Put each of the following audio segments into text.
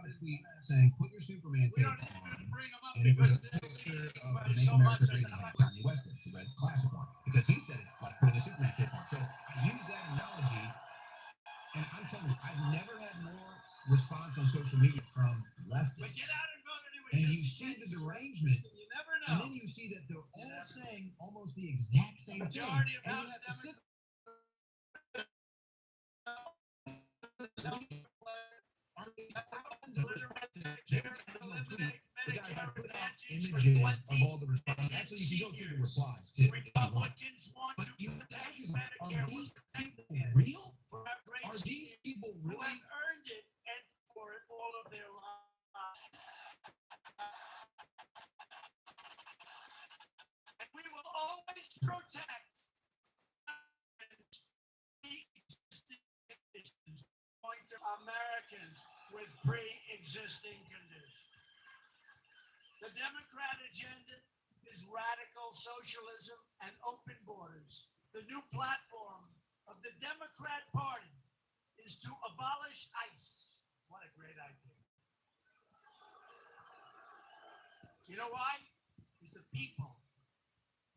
a tweet saying, "Put your Superman cape on," and it was a picture of the Make America Great Again, Kanye West, the red classic one, because he said it's like putting a Superman cape on. So I use that analogy, and I'm telling you, I've never had more response on social media from leftists. And you see the derangement, and then you see that they're all saying almost the exact same thing, and you have to sit the guy had put out images of all the responses. Actually, you can go through the replies too. But you have to ask yourself, are these people real? Are these people really earned it and for it all of their lives? And we will always protect Americans with pre-existing conditions. The Democrat agenda is radical socialism and open borders. The new platform of the Democrat Party is to abolish ICE. What a great idea. You know why? It's the people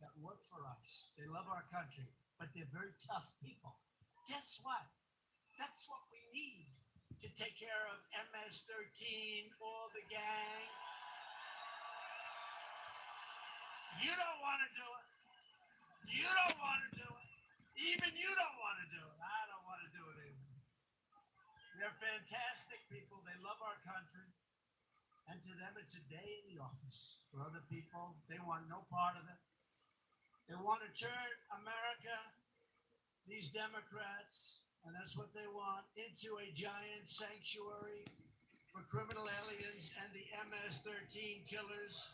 that work for us. They love our country, but they're very tough people. Guess what? That's what we need to take care of MS-13, all the gangs. You don't want to do it. You don't want to do it. Even you don't want to do it. I don't want to do it either. They're fantastic people. They love our country. And to them, it's a day in the office. For other people, they want no part of it. They want to turn America, these Democrats, and that's what they want, into a giant sanctuary for criminal aliens and the MS-13 killers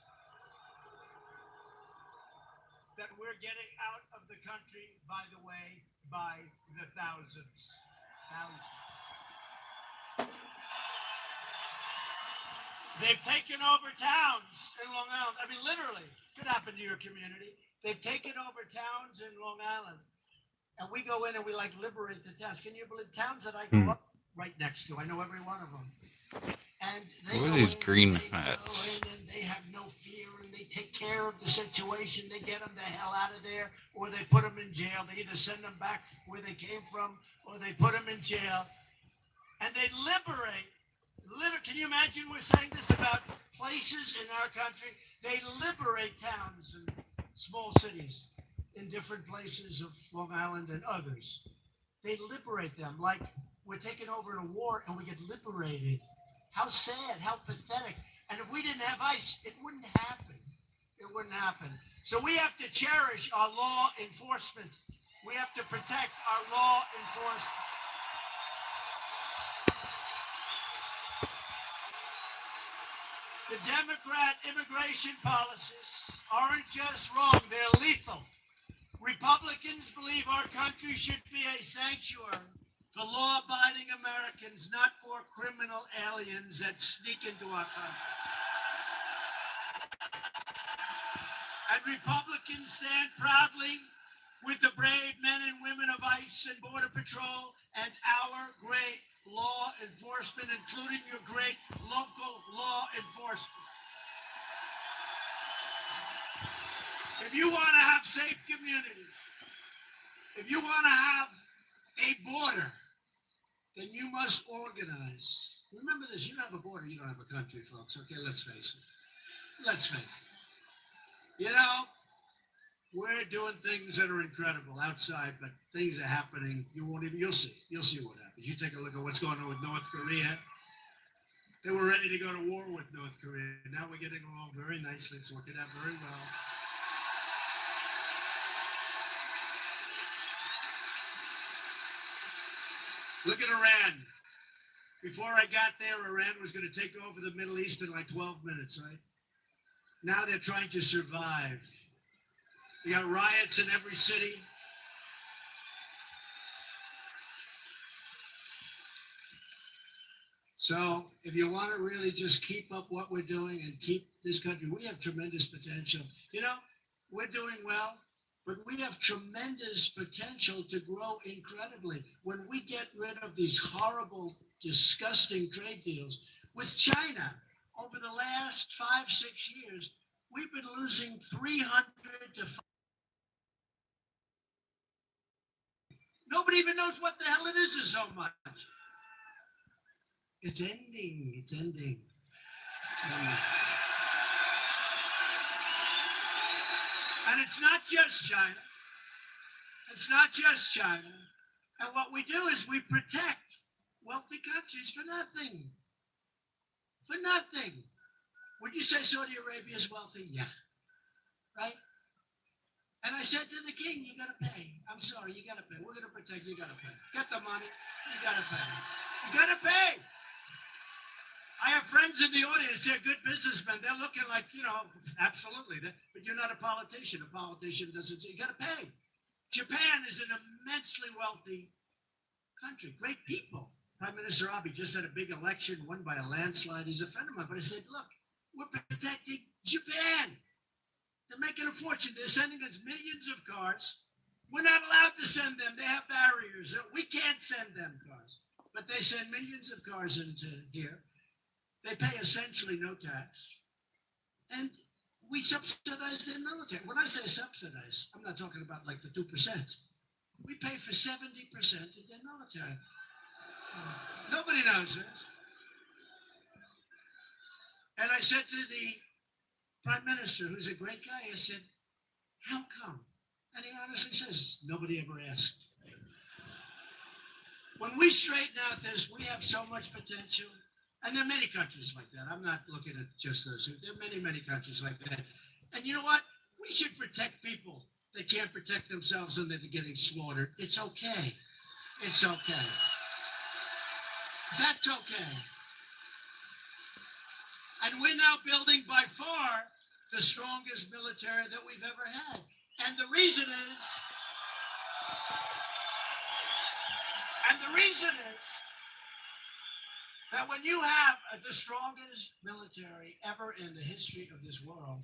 that we're getting out of the country, by the way, by the thousands. They've taken over towns in Long Island. I mean, literally, could happen to your community. They've taken over towns in Long Island. And we go in and we like liberate the towns. Can you believe towns that I grew up right next to? I know every one of them. And they What are go these in, green and they hats? go in and they have no fear and they take care of the situation. They get them the hell out of there, or they put them in jail. They either send them back where they came from, or they put them in jail. And they liberate. Can you imagine we're saying this about places in our country? They liberate towns and small cities in different places of Long Island and others. They liberate them like we're taking over in a war and we get liberated. How sad, how pathetic. And if we didn't have ICE, it wouldn't happen. It wouldn't happen. So we have to cherish our law enforcement. We have to protect our law enforcement. The Democrat immigration policies aren't just wrong, they're lethal. Republicans believe our country should be a sanctuary for law-abiding Americans, not for criminal aliens that sneak into our country. And Republicans stand proudly with the brave men and women of ICE and Border Patrol and our great law enforcement, including your great local law enforcement. If you want to have safe communities, if you want to have a border, then you must organize. Remember this, you don't have a border, you don't have a country, folks. Okay, let's face it. Let's face it. You know, we're doing things that are incredible outside, but things are happening. You'll see what happens. You take a look at what's going on with North Korea. They were ready to go to war with North Korea. Now we're getting along very nicely. It's working out very well. Look at Iran. Before I got there, Iran was going to take over the Middle East in like 12 minutes, right? Now they're trying to survive. You got riots in every city. So if you want to really just keep up what we're doing and keep this country, we have tremendous potential. You know, we're doing well, but we have tremendous potential to grow incredibly. When we get rid of these horrible, disgusting trade deals, With China, over the last 5-6 years, we've been losing 300 to 5. Nobody even knows what the hell it is so much. It's ending. It's ending. It's ending. And it's not just China. It's not just China. And what we do is we protect wealthy countries for nothing. For nothing. Would you say Saudi Arabia is wealthy? Yeah. Right? And I said to the king, you got to pay. I'm sorry, you got to pay. We're going to protect you. You got to pay. Get the money. You got to pay. You got to pay. I have friends in the audience. They're good businessmen. They're looking like, absolutely. But you're not a politician. A politician doesn't say, you got to pay. Japan is an immensely wealthy country. Great people. Prime Minister Abe just had a big election, won by a landslide. He's a friend of mine. But I said, look, we're protecting Japan. They're making a fortune. They're sending us millions of cars. We're not allowed to send them. They have barriers. We can't send them cars. But they send millions of cars into here. They pay essentially no tax. And we subsidize their military. When I say subsidize, I'm not talking about like the 2%. We pay for 70% of their military. Nobody knows this. And I said to the Prime Minister, who's a great guy, I said, how come? And he honestly says, nobody ever asked. When we straighten out this, we have so much potential. And there are many countries like that. I'm not looking at just those. There are many, many countries like that. And you know what? We should protect people that can't protect themselves and they're getting slaughtered. It's okay. It's okay. That's okay. And we're now building by far the strongest military that we've ever had. And the reason is that when you have the strongest military ever in the history of this world,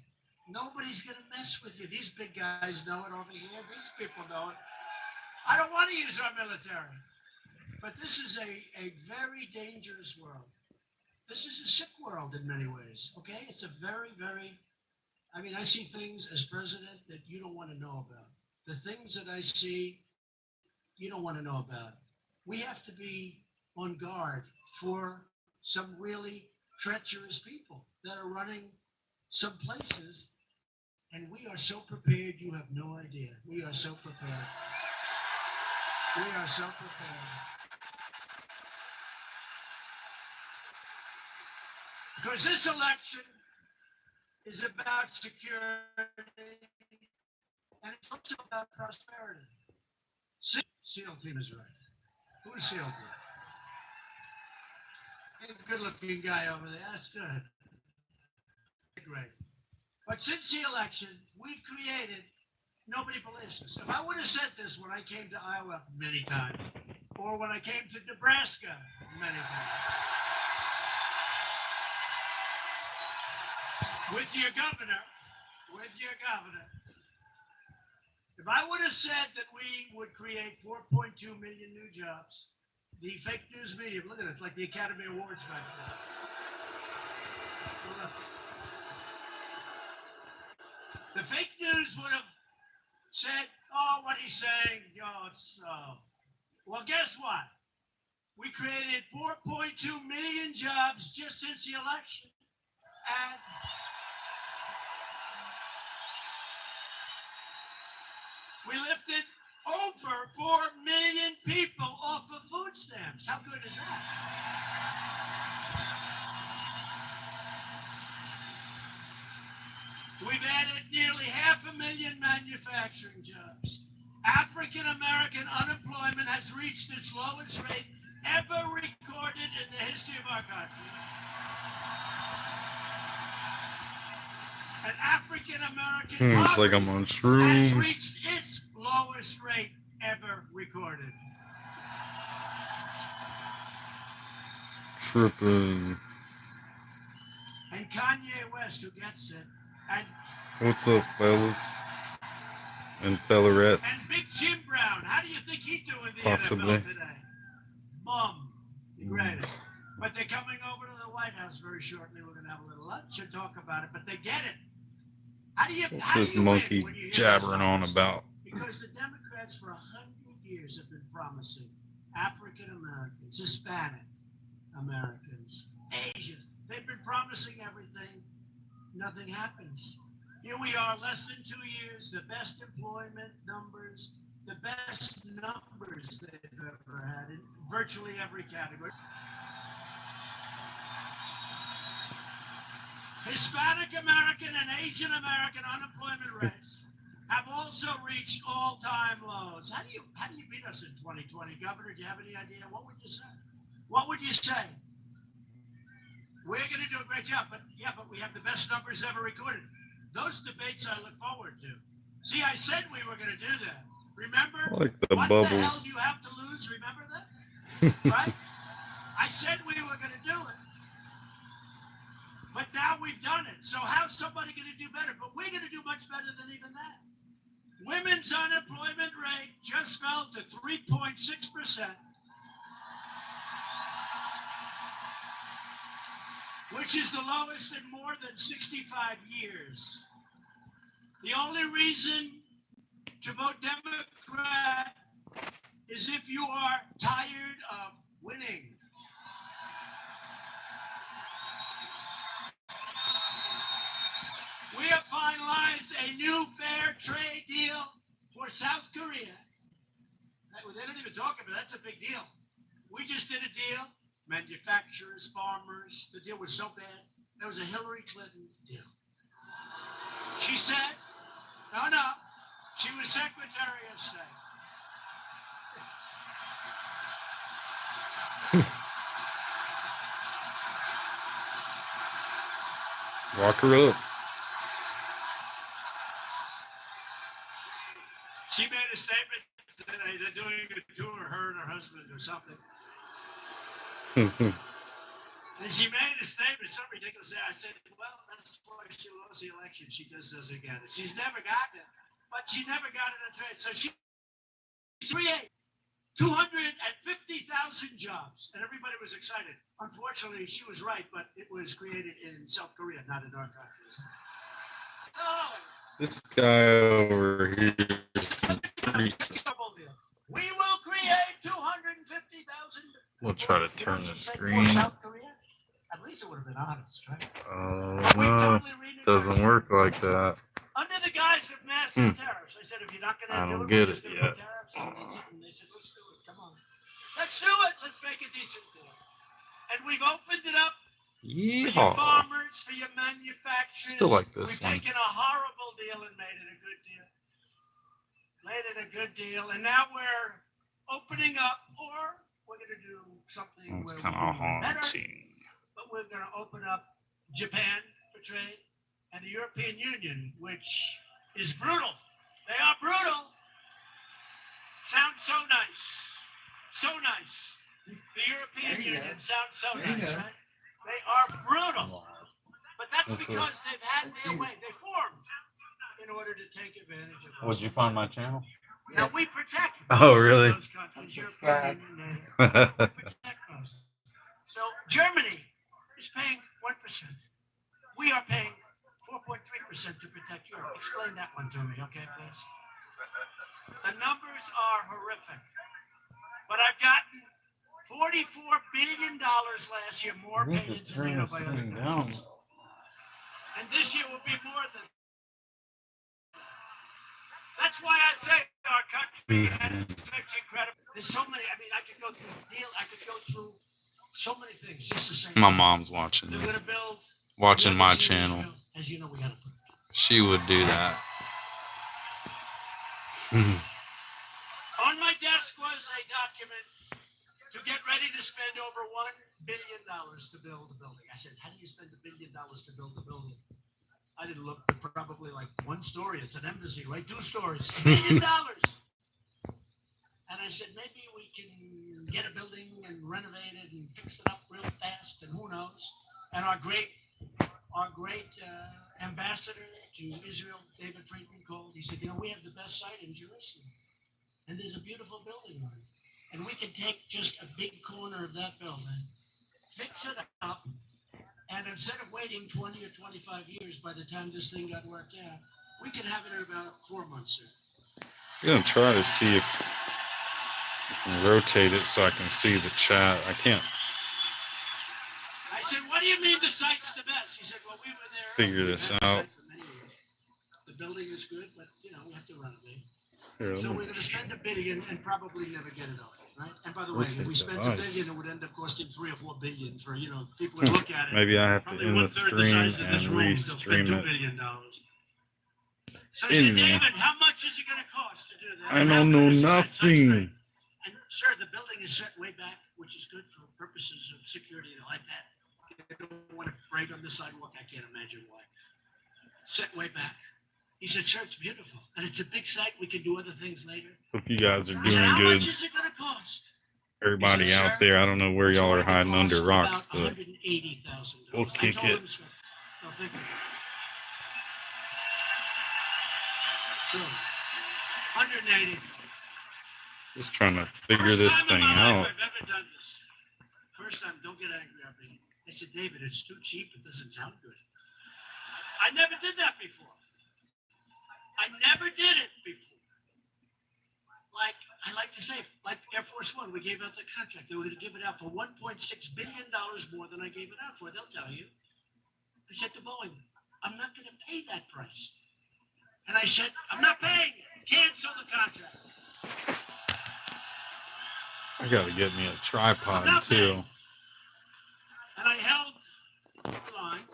nobody's going to mess with you. These big guys know it over here. These people know it. I don't want to use our military. But this is a very dangerous world. This is a sick world in many ways, okay? It's a very, very, I see things as president that you don't want to know about. The things that I see, you don't want to know about. We have to be on guard for some really treacherous people that are running some places, and we are so prepared, you have no idea. We are so prepared. We are so prepared. Because this election is about security, and it's also about prosperity. SEAL team is right. Who's SEAL team? Hey, good-looking guy over there. That's good. Great. But since the election, we've created, nobody believes this. If I would have said this when I came to Iowa many times, or when I came to Nebraska many times, with your governor, if I would have said that we would create 4.2 million new jobs, the fake news media, look at it, it's like the Academy Awards back then. The fake news would have said, oh, what he's saying, it's, well, guess what? We created 4.2 million jobs just since the election. And we lifted over 4 million people off of food stamps. How good is that? We've added nearly 500,000 manufacturing jobs. African American unemployment has reached its lowest rate ever recorded in the history of our country. And African American It's like I'm on has shrooms. reached its lowest rate ever recorded. Tripping. And Kanye West, who gets it, and What's up, fellas? And fellerettes. Big Jim Brown, how do you think he's doing the Possibly. NFL today? Mom, the greatest. But they're coming over to the White House very shortly. We're going to have a little lunch and talk about it. But they get it. What's this monkey jabbering on about? Because the Democrats for 100 years have been promising African Americans, Hispanic Americans, Asians. They've been promising everything. Nothing happens. Here we are, less than 2 years, the best employment numbers, the best numbers they've ever had in virtually every category. Hispanic American and Asian American unemployment rates have also reached all-time lows. How do you beat us in 2020, Governor? Do you have any idea? What would you say? What would you say? We're going to do a great job, but we have the best numbers ever recorded. Those debates I look forward to. See, I said we were going to do that. Remember? I like the what bubbles. The hell do you have to lose? Remember that? Right? I said we were going to do it. But now we've done it. So how's somebody going to do better? But we're going to do much better than even that. Women's unemployment rate just fell to 3.6%, which is the lowest in more than 65 years. The only reason to vote Democrat is if you are tired of winning. We have finalized a new fair trade deal for South Korea. They don't even talk about it. That's a big deal. We just did a deal. Manufacturers, farmers. The deal was so bad. That was a Hillary Clinton deal. She said, no. She was Secretary of State. Walk her up. She made a statement that they're doing a tour, her and her husband or something. And she made a statement, some ridiculous. I said, well, that's why she lost the election. She just doesn't get it. She's never gotten it. But she never got it on trade. So she created 250,000 jobs. And everybody was excited. Unfortunately, she was right, but it was created in South Korea, not in our country. Oh. This guy over here. We will create 250,000. We'll try to turn the screen. South Korea? At least it would have been honest, right? Oh, no. Doesn't work like that. Under the guise of massive tariffs. I said, if you're not going to do it, don't get we're just it going yet. to put tariffs on it. And they said, let's do it. Come on. Let's do it. Let's make a decent deal. And we've opened it up for your Yeehaw. farmers, for your manufacturers. Still like this We've one. taken a horrible deal and made it a good deal. And now we're opening up, or we're going to do something It's where kind we're of doing better, haunting. but we're going to open up Japan for trade and the European Union, which is brutal. They are brutal. Sounds so nice. So nice. The European Union sounds so nice, right? They are brutal. But that's because they've had their way. They formed in order to take advantage of us. Would you find my channel? Now we protect Oh, really? those countries, European Union, NATO. We protect those. So Germany is paying 1%. We are paying 4.3% to protect Europe. Explain that one to me, okay, please? The numbers are horrific. But I've gotten $44 billion last year, more paid into NATO by other countries. And this year will be more than. That's why I say our country has such incredible. There's so many. I mean, I could go through the deal. I could go through so many things just to say. My mom's watching They're it. going to build. Watching my channel. Israel. As you know, we got to put it. She would do that. On my desk was a document to get ready to spend over $1 billion to build a building. I said, how do you spend $1 billion to build a building? I didn't look, probably like one story. It's an embassy, right? 2 stories, $1 billion. And I said, maybe we can get a building and renovate it and fix it up real fast, and who knows? And our great ambassador to Israel, David Friedman, called. He said, we have the best site in Jerusalem, and there's a beautiful building on it. And we can take just a big corner of that building, fix it up, and instead of waiting 20 or 25 years by the time this thing got worked out, we can have it in about 4 months, sir. I'm gonna try to see if I can rotate it so I can see the chat. I can't I said, what do you mean the site's the best? He said, well, we were there. figure We've this had the out. site for many years. The building is good, but, you know, we have to renovate. Here, So let we're me going to spend $1 billion and probably never get it open, right? And by the way, if rotate we the spent $1 ice. billion, it would end up costing $3 or $4 billion for, you know, people would look at it. Maybe I have to Probably end the one-third the stream size of and this room, they'll spend $2 restream it. billion. So I In said, there. David, how much is it going to cost to do that? I And how don't good know is the site? Site's great. nothing. And sir, the building is set way back, which is good for purposes of security like that. They don't want to break on the sidewalk. I can't imagine why. Set way back. He said, sir, it's beautiful. And it's a big site. We can do other things later. Hope you guys are I said, doing how good. much is it going to cost? Everybody He said, out "Sir, there, I don't know where it's y'all are going to hiding under cost rocks, about but $180,000. we'll I kick told it. him, sir, no, think of it. So, 180. just trying to figure First this time in thing my out. life I've ever done this. First time, don't get angry at me. I said, David, it's too cheap. It doesn't sound good. I never did that before. I never did it before. Like, I like to say, like Air Force One, we gave out the contract. They were going to give it out for $1.6 billion more than I gave it out for. They'll tell you. I said to Boeing, I'm not going to pay that price. And I said, I'm not paying it. Cancel the contract. I gotta get me a tripod too. And I held the line.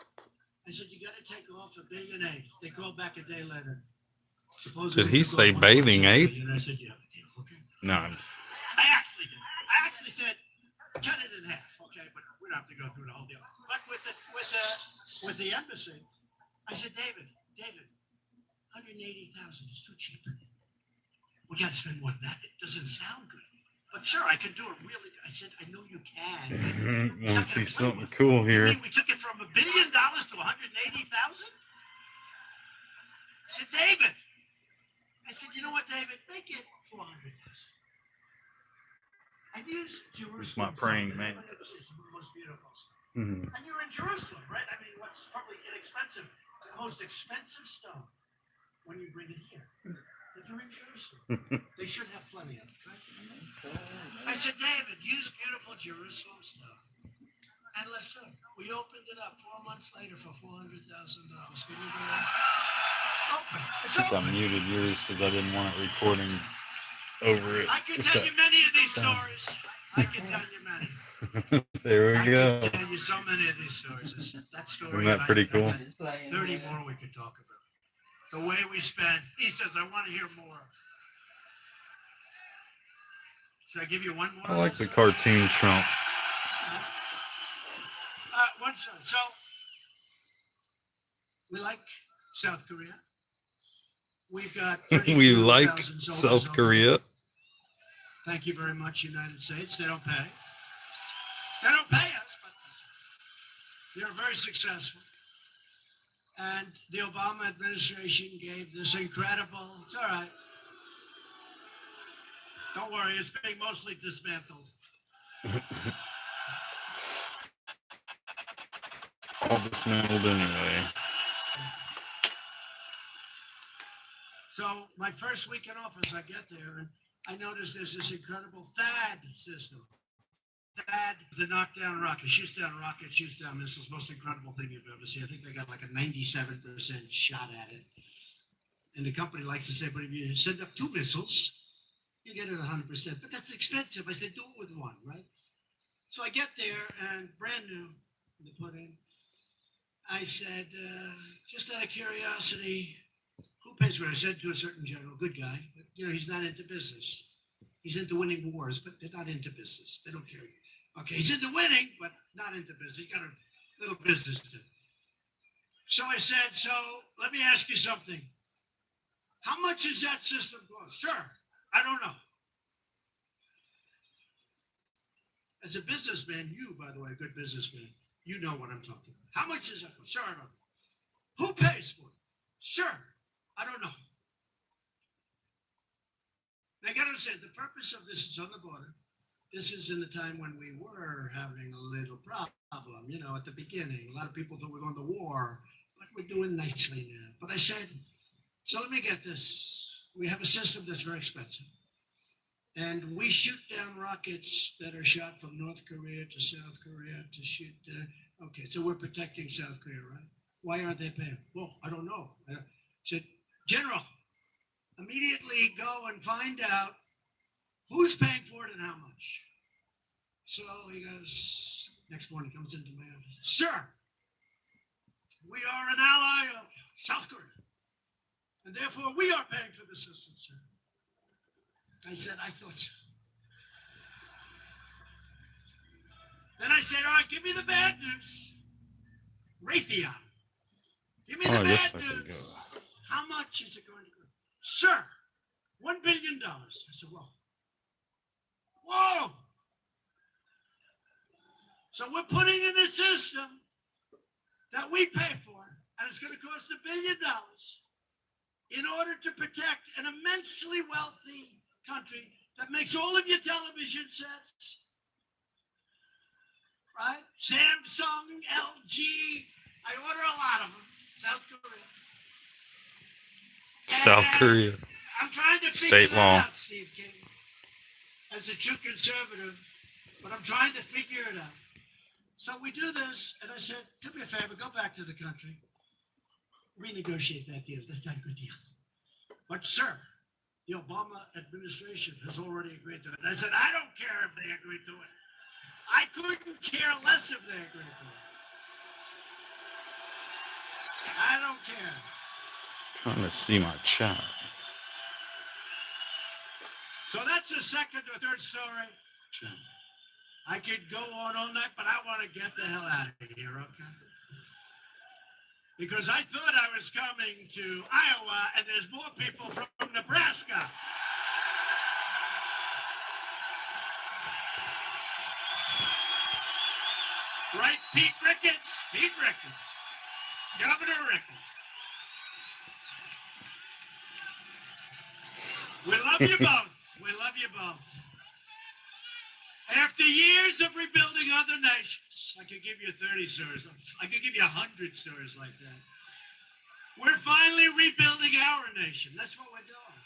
I said, you got to take off $1.8 billion. They called back a day later. Supposedly Did he took say off bathing 1.6 ape? billion. I said, yeah, okay. No. I actually did. I actually said, cut it in half, okay? But we don't have to go through the whole deal. But with the embassy, I said, David, 180,000 is too cheap. We got to spend more than that. It doesn't sound good. But sure, I can do it really. I said, I know you can. Want to see something cool You here? mean we took it from $1 billion to 180,000? I said, David. I said, you know what, David? Make it 400,000. And use Jerusalem. It's my praying stone. mantis. It's the most beautiful. Mhm. And you're in Jerusalem, right? I mean, what's probably inexpensive, the most expensive stone when you bring it here. That you're in Jerusalem. They should have plenty of it, right? I said, David, use beautiful Jerusalem stone. And let's do it. We opened it up 4 months later for $400,000. Can you do that? Open. It's I think I open. muted yours because I didn't want it recording over it. I can It's tell that you many of these sound. stories. I can tell you many. There I we go. can tell you so many of these stories. That story. Isn't that pretty I cool? got 30 more we could talk about. The way we spend. He says, I want to hear more. Should I give you one more? I like the cartoon Trump. One side. So, we like South Korea. We've got We like 32,000 soldiers South over Korea. there. Thank you very much, United States. They don't pay. They don't pay us, but they're very successful. And the Obama administration gave this incredible, it's all right. Don't worry, it's being mostly dismantled. All dismantled anyway. So my first week in office, I get there and I noticed there's this incredible THAAD system. THAAD to knock down rockets, shoots down rockets, shoots down missiles. Most incredible thing you've ever seen. I think they got like a 97% shot at it. And the company likes to say, but if you send up 2 missiles, you get it 100%. But that's expensive. I said, do it with 1, right? So I get there and brand new to put in. I said, just out of curiosity, who pays for it? I said to a certain general, good guy, but you know, he's not into business. He's into winning wars, but they're not into business. They don't care. Okay, he's into winning, but not into business. He's got a little business to do. So I said, so let me ask you something. How much does that system cost? Sure, I don't know. As a businessman, you, by the way, a good businessman, you know what I'm talking about. How much is that cost? Sure, I don't know. Who pays for it? Sure, I don't know. Now, you got to understand, the purpose of this is on the border. this is in the time when we were having a little problem, at the beginning. A lot of people thought we were going to war, but we're doing nicely now. But I said, so let me get this. We have a system that's very expensive. And we shoot down rockets that are shot from North Korea to South Korea to shoot. Okay, so we're protecting South Korea, right? Why aren't they paying? Well, I don't know. I said, General, immediately go and find out who's paying for it and how much. So he goes, next morning comes into my office. Sir, we are an ally of South Korea. And therefore we are paying for the system, sir. I said, I thought so. Then I said, all right, give me the bad news. Raytheon. Give me the bad news. How much is it going to cost? Sir, $1 billion. I said, whoa. Whoa. So we're putting in a system that we pay for, and it's going to cost $1 billion in order to protect an immensely wealthy country that makes all of your television sets, right? Samsung, LG, I order a lot of them. South Korea. South Korea. I'm trying to figure State that law. out, Steve King. As a true conservative, but I'm trying to figure it out. So we do this, and I said, do me a favor, go back to the country, renegotiate that deal. That's not a good deal. But sir, the Obama administration has already agreed to it. I said, I don't care if they agreed to it. I couldn't care less if they agreed to it. I don't care. Trying to see my chat. So that's the second or third story. I could go on all night, but I want to get the hell out of here, okay? Because I thought I was coming to Iowa, and there's more people from Nebraska. Right, Pete Ricketts? Pete Ricketts. Governor Ricketts. We love you both. We love you both. After years of rebuilding other nations, I could give you 30 stories. I could give you 100 stories like that. We're finally rebuilding our nation. That's what we're doing.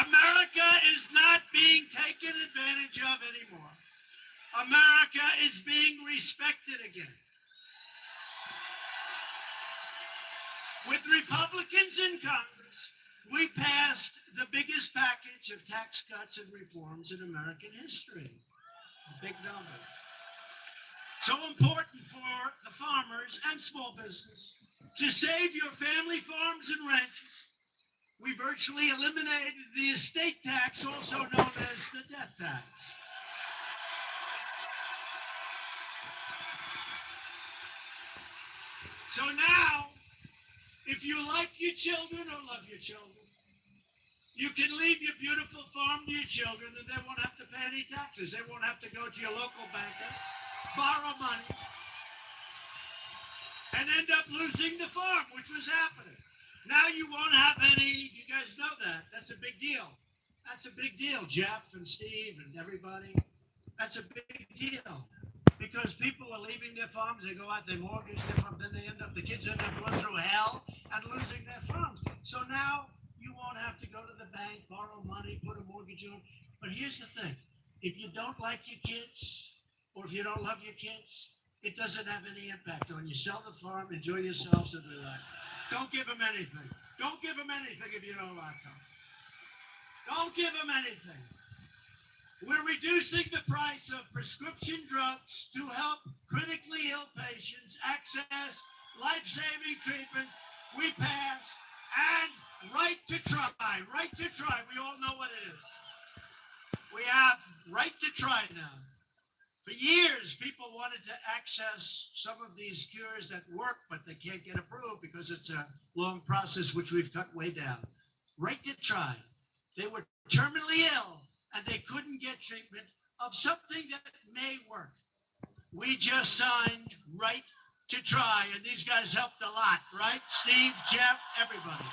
America is not being taken advantage of anymore. America is being respected again. With Republicans in Congress, we passed the biggest package of tax cuts and reforms in American history. A big number. So important for the farmers and small business to save your family farms and ranches. We virtually eliminated the estate tax, also known as the death tax. So now, if you like your children or love your children, you can leave your beautiful farm to your children and they won't have to pay any taxes. They won't have to go to your local banker, borrow money, and end up losing the farm, which was happening. Now you won't have any, you guys know that. That's a big deal. That's a big deal, Jeff and Steve and everybody. That's a big deal. Because people are leaving their farms, they go out, they mortgage their farm, then they end up, the kids end up going through hell and losing their farms. So now you won't have to go to the bank, borrow money, put a mortgage on. But here's the thing. If you don't like your kids, or if you don't love your kids, it doesn't have any impact on you. Sell the farm, enjoy yourselves, and relax. Don't give them anything. Don't give them anything if you don't like them. Don't give them anything. We're reducing the price of prescription drugs to help critically ill patients access life-saving treatment. We pass, and right to try, right to try. We all know what it is. We have right to try now. For years, people wanted to access some of these cures that work, but they can't get approved because it's a long process, which we've cut way down. Right to try. They were terminally ill, and they couldn't get treatment of something that may work. We just signed right to try, and these guys helped a lot, right? Steve, Jeff, everybody.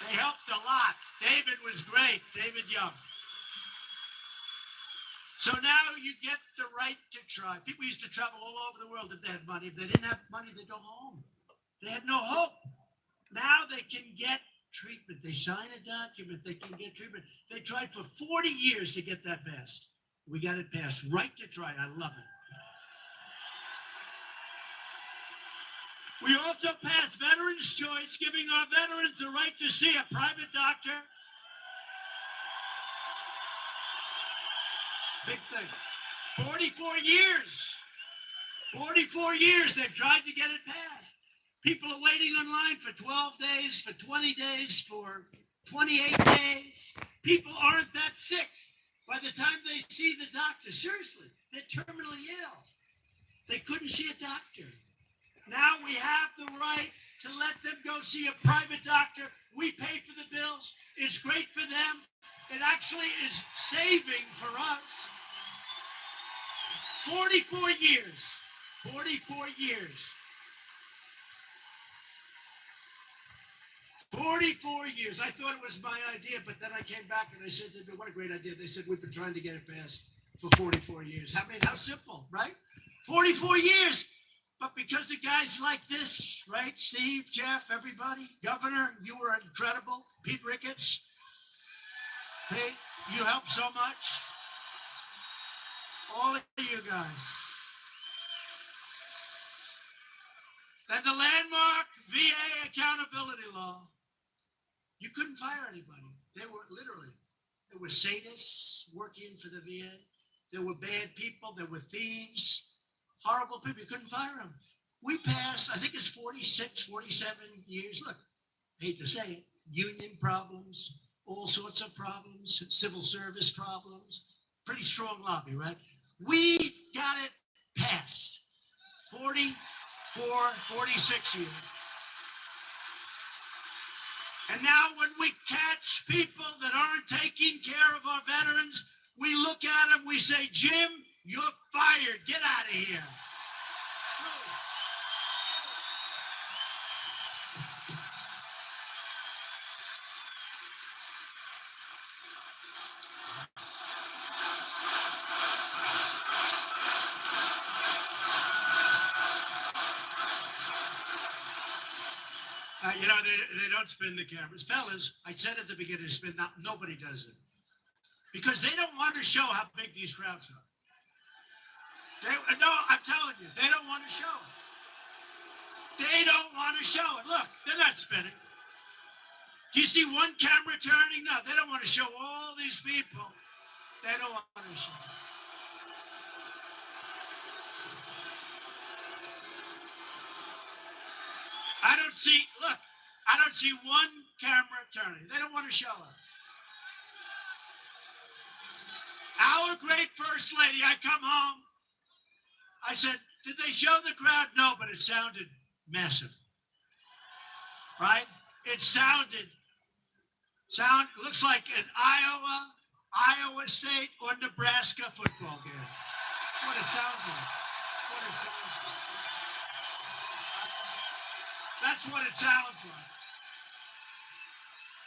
They helped a lot. David was great, David Young. So now you get the right to try. People used to travel all over the world if they had money. If they didn't have money, they'd go home. They had no hope. Now they can get treatment. They sign a document. They can get treatment. They tried for 40 years to get that passed. We got it passed. Right to try. I love it. We also passed Veterans Choice, giving our veterans the right to see a private doctor. Big thing. 44 years. 44 years they've tried to get it passed. People are waiting online for 12 days, for 20 days, for 28 days. People aren't that sick by the time they see the doctor. Seriously, they're terminally ill. They couldn't see a doctor. Now we have the right to let them go see a private doctor. We pay for the bills. It's great for them. It actually is saving for us. 44 years. 44 years. 44 years. I thought it was my idea, but then I came back and I said to them, what a great idea. They said, we've been trying to get it passed for 44 years. I mean, how simple, right? 44 years. But because of guys like this, right? Steve, Jeff, everybody, Governor, you were incredible. Pete Ricketts, Pete, you helped so much. All of you guys. And the landmark VA accountability law. You couldn't fire anybody. They were literally, there were sadists working for the VA. There were bad people. There were thieves. Horrible people. You couldn't fire them. We passed, I think it's 46, 47 years. Look, I hate to say it, union problems, all sorts of problems, civil service problems, pretty strong lobby, right? We got it passed. 44, 46 years. And now when we catch people that aren't taking care of our veterans, we look at them, we say, Jim, you're fired. Get out of here. It's true. They don't spin the cameras. Fellas, I said at the beginning, nobody does it. Because they don't want to show how big these crowds are. No, I'm telling you, they don't want to show it. They don't want to show it. Look, they're not spinning. Do you see one camera turning? No, they don't want to show all these people. They don't want to show it. I don't see one camera turning. They don't want to show it. Our great First Lady, I come home. I said, did they show the crowd? No, but it sounded massive. Right? It looks like an Iowa State or Nebraska football game. That's what it sounds like. That's what it sounds like.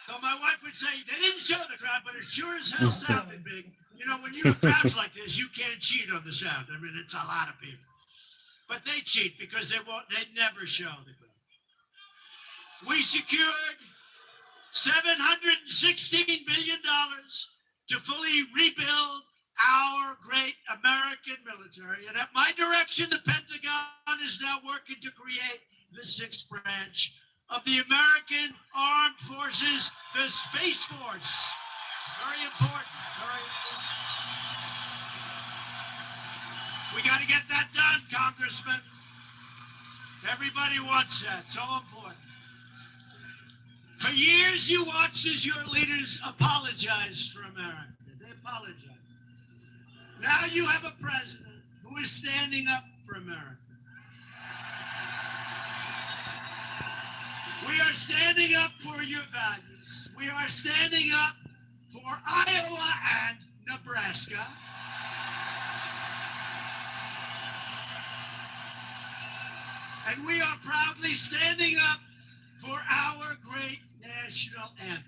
So my wife would say, they didn't show the crowd, but it sure as hell sounded big. You know, when you have crowds like this, you can't cheat on the sound. I mean, it's a lot of people. But they cheat because they never show the crowd. We secured $716 billion to fully rebuild our great American military. And at my direction, the Pentagon is now working to create the sixth branch of the American Armed Forces, the Space Force. Very important. Very important. We got to get that done, Congressman. Everybody wants that. So important. For years, you watched as your leaders apologized for America. They apologized. Now you have a president who is standing up for America. We are standing up for your values. We are standing up for Iowa and Nebraska. And we are proudly standing up for our great national anthem.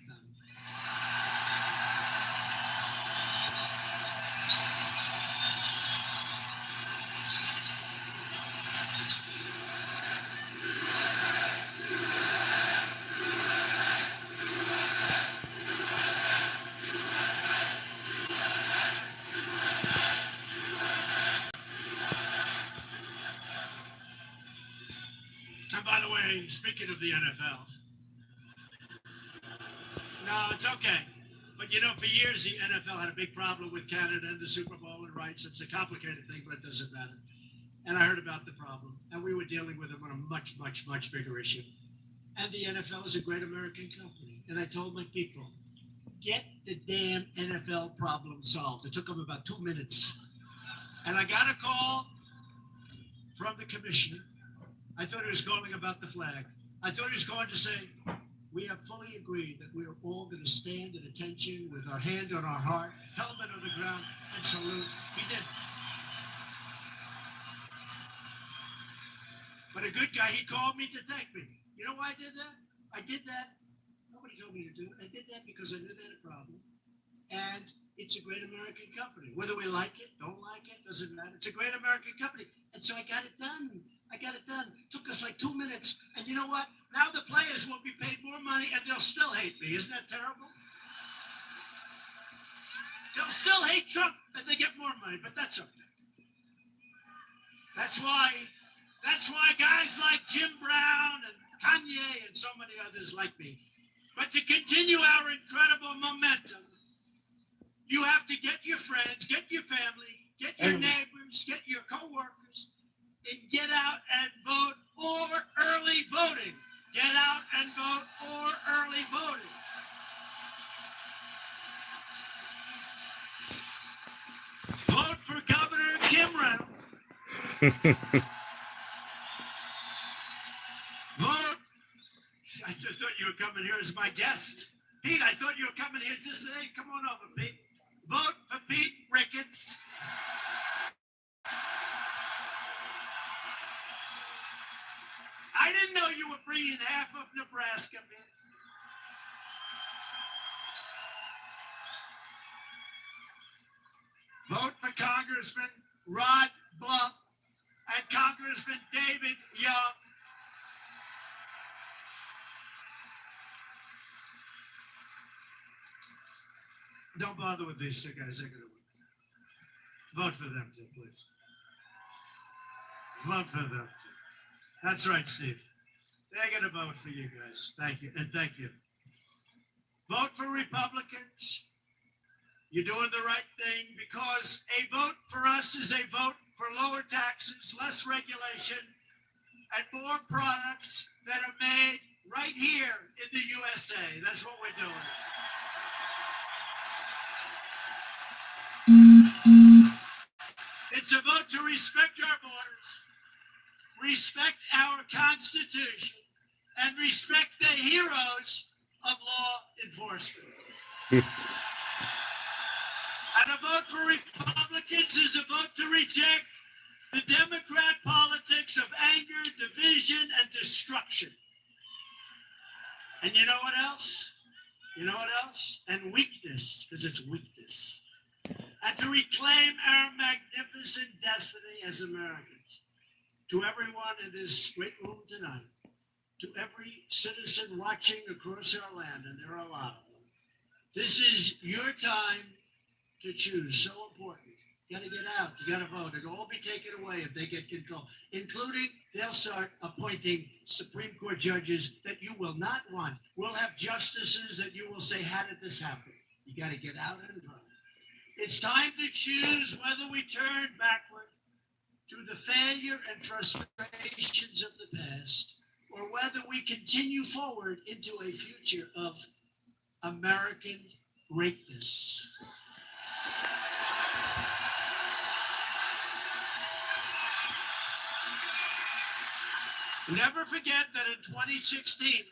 And by the way, speaking of the NFL, no, it's okay. But you know, for years, the NFL had a big problem with Canada and the Super Bowl and rights. It's a complicated thing, but it doesn't matter. And I heard about the problem, and we were dealing with them on a much, much, much bigger issue. And the NFL is a great American company. And I told my people, get the damn NFL problem solved. It took them about 2 minutes. And I got a call from the commissioner. I thought he was calling about the flag. I thought he was going to say, we have fully agreed that we are all going to stand at attention with our hand on our heart, helmet on the ground, and salute. He did. But a good guy, he called me to thank me. You know why I did that? I did that. Nobody told me to do it. I did that because I knew they had a problem. And it's a great American company. Whether we like it, don't like it, doesn't matter. It's a great American company. And so I got it done. I got it done. Took us like 2 minutes. And you know what? Now the players will be paid more money and they'll still hate me. Isn't that terrible? They'll still hate Trump and they get more money, but that's okay. That's why guys like Jim Brown and Kanye and so many others like me. But to continue our incredible momentum, you have to get your friends, get your family, get your neighbors, get your coworkers, and get out and vote or early voting. Get out and vote or early voting. Vote for Governor Kim Reynolds. Vote. I just thought you were coming here as my guest. Pete, I thought you were coming here just today. Come on over, Pete. Vote for Pete Ricketts. I didn't know you were bringing half of Nebraska, Pete. Vote for Congressman Rod Blum and Congressman David Young. Don't bother with these two guys. They're going to win. Vote for them too, please. Vote for them too. That's right, Steve. They're going to vote for you guys. Thank you. And thank you. Vote for Republicans. You're doing the right thing because a vote for us is a vote for lower taxes, less regulation, and more products that are made right here in the USA. That's what we're doing. It's a vote to respect our borders, respect our Constitution, and respect the heroes of law enforcement. And a vote for Republicans is a vote to reject the Democrat politics of anger, division, and destruction. And you know what else? You know what else? And weakness, because it's weakness. And to reclaim our magnificent destiny as Americans. To everyone in this great room tonight, to every citizen watching across our land, and there are a lot of them, this is your time to choose. So important. You got to get out. You got to vote. It'll all be taken away if they get control, including they'll start appointing Supreme Court judges that you will not want. We'll have justices that you will say, how did this happen? You got to get out and vote. It's time to choose whether we turn backward to the failure and frustrations of the past, or whether we continue forward into a future of American greatness. Never forget that in 2016,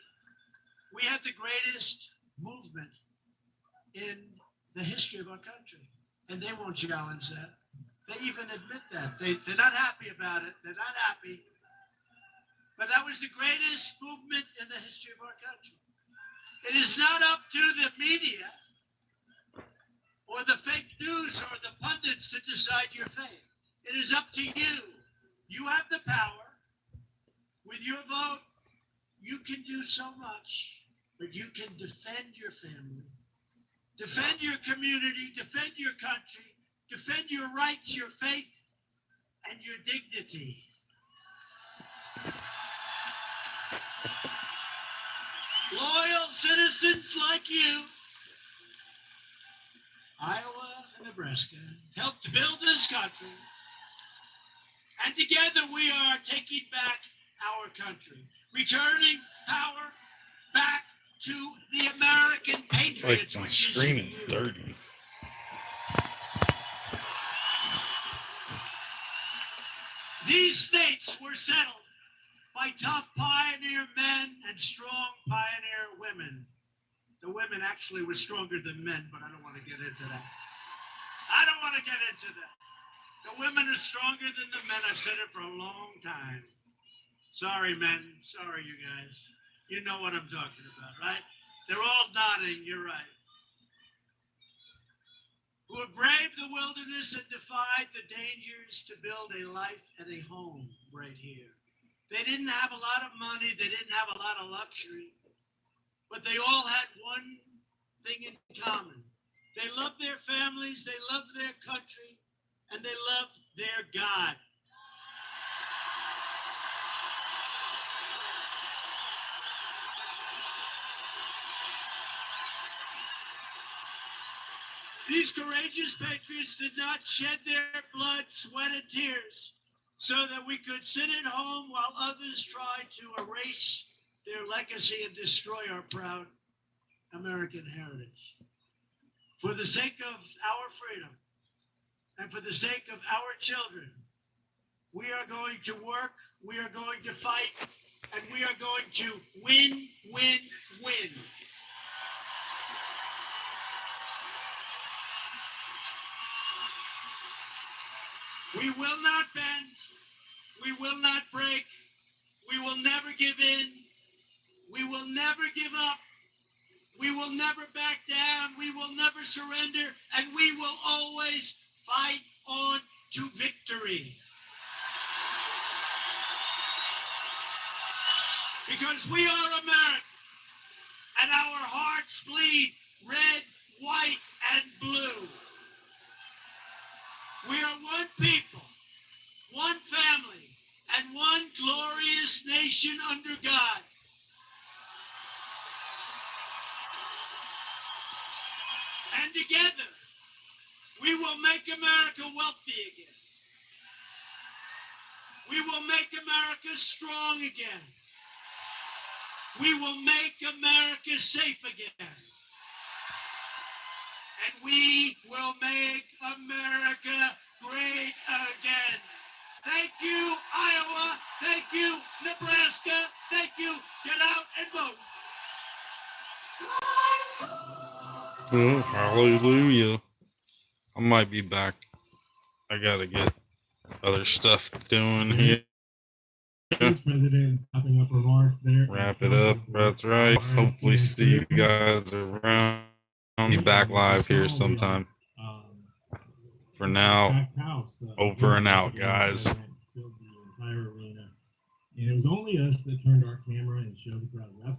we had the greatest movement in the history of our country. And they won't challenge that. They even admit that. They're not happy about it. They're not happy. But that was the greatest movement in the history of our country. It is not up to the media or the fake news or the pundits to decide your fate. It is up to you. You have the power. With your vote, you can do so much, but you can defend your family, defend your community, defend your country, defend your rights, your faith, and your dignity. Loyal citizens like you, Iowa and Nebraska, helped build this country. And together we are taking back our country, returning power back to the American Like patriots. my which screen is is you. dirty. These states were settled by tough pioneer men and strong pioneer women. The women actually were stronger than men, but I don't want to get into that. I don't want to get into that. The women are stronger than the men. I've said it for a long time. Sorry, men. Sorry, you guys. You know what I'm talking about, right? They're all nodding. You're right. Who have braved the wilderness and defied the dangers to build a life and a home right here. They didn't have a lot of money. They didn't have a lot of luxury. But they all had one thing in common. They loved their families, they loved their country, and they loved their God. These courageous patriots did not shed their blood, sweat, and tears so that we could sit at home while others tried to erase their legacy and destroy our proud American heritage. For the sake of our freedom and for the sake of our children, we are going to work, we are going to fight, and we are going to win, win, win. We will not bend, we will not break, we will never give in, we will never give up, we will never back down, we will never surrender, and we will always fight on to victory. Because we are America, and our hearts bleed red, white, and blue. We are one people, one family, and one glorious nation under God. And together, we will make America wealthy again. We will make America strong again. We will make America safe again. And we will make America great again. Thank you, Iowa. Thank you, Nebraska. Thank you. Get out and vote. Oh, hallelujah. I might be back. I gotta get other stuff doing here. President popping up remarks there. Wrap it up. That's right. Hopefully see you guys around. I'll be back live here sometime. For now, over and out, guys. And it was only us that turned our camera and showed the crowd. That's